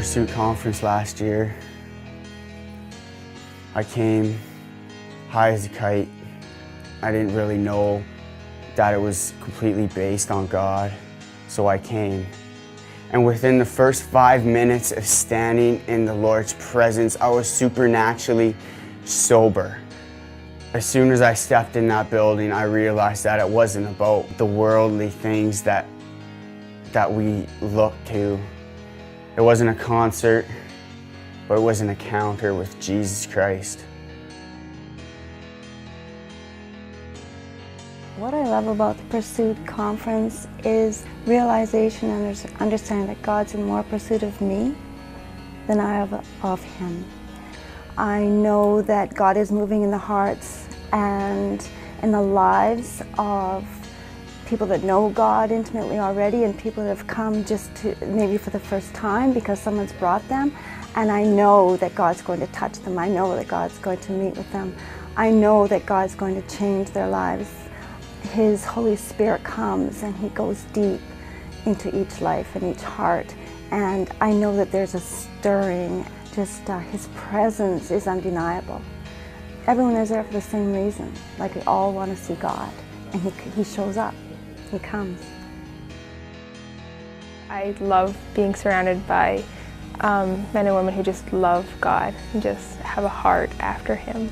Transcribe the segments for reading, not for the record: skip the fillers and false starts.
Pursuit Conference last year. I came high as a kite. I didn't really know that it was completely based on God, so I came. And within the first 5 minutes of standing in the Lord's presence, I was supernaturally sober. As soon as I stepped in that building, I realized that it wasn't about the worldly things that we look to. It wasn't a concert, but it was an encounter with Jesus Christ. What I love about the Pursuit Conference is realization and understanding that God's in more pursuit of me than I have of Him. I know that God is moving in the hearts and in the lives of people that know God intimately already and people that have come just to maybe for the first time because someone's brought them. And I know that God's going to touch them. I know that God's going to meet with them. I know that God's going to change their lives. His Holy Spirit comes and He goes deep into each life and each heart. And I know that there's a stirring, His presence is undeniable. Everyone is there for the same reason, like we all want to see God. And He shows up, He comes. I love being surrounded by men and women who just love God and just have a heart after Him.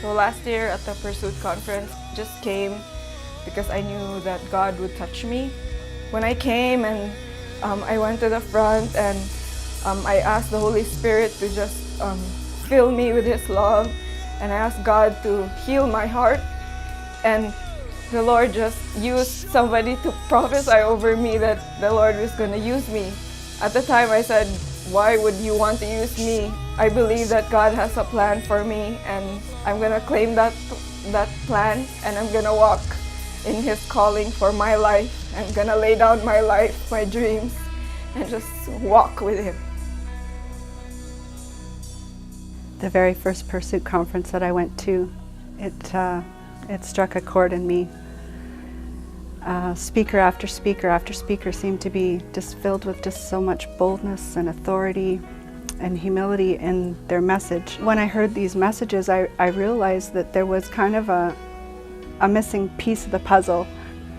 So last year at the Pursuit Conference, just came because I knew that God would touch me. When I came and I went to the front and I asked the Holy Spirit to just fill me with His love, and I asked God to heal my heart, and the Lord just used somebody to prophesy over me that the Lord was going to use me. At the time I said, why would you want to use me? I believe that God has a plan for me, and I'm going to claim that plan, and I'm going to walk in His calling for my life. I'm going to lay down my life, my dreams, and just walk with Him. The very first Pursuit Conference that I went to, it struck a chord in me. Speaker after speaker after speaker seemed to be just filled with just so much boldness and authority and humility in their message. When I heard these messages, I realized that there was kind of a missing piece of the puzzle,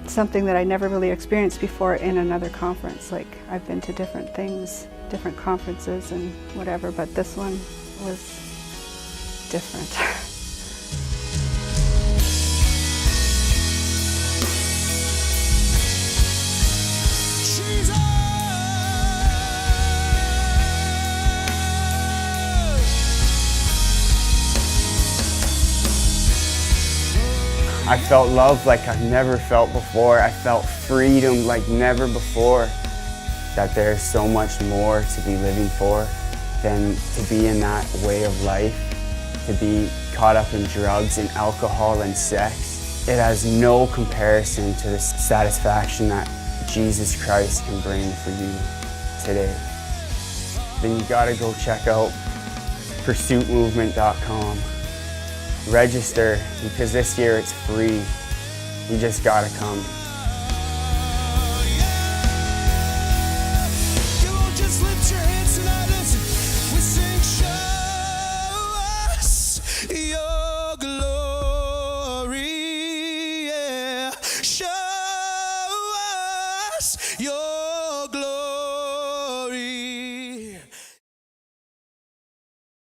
something that I never really experienced before in another conference. Like, I've been to different things, different conferences and whatever, but this one was different. I felt love like I've never felt before. I felt freedom like never before. That there's so much more to be living for than to be in that way of life, to be caught up in drugs and alcohol and sex. It has no comparison to the satisfaction that Jesus Christ can bring for you today. Then you gotta go check out pursuitmovement.com. Register, because this year it's free. You just gotta come. Your glory, yeah. Show us your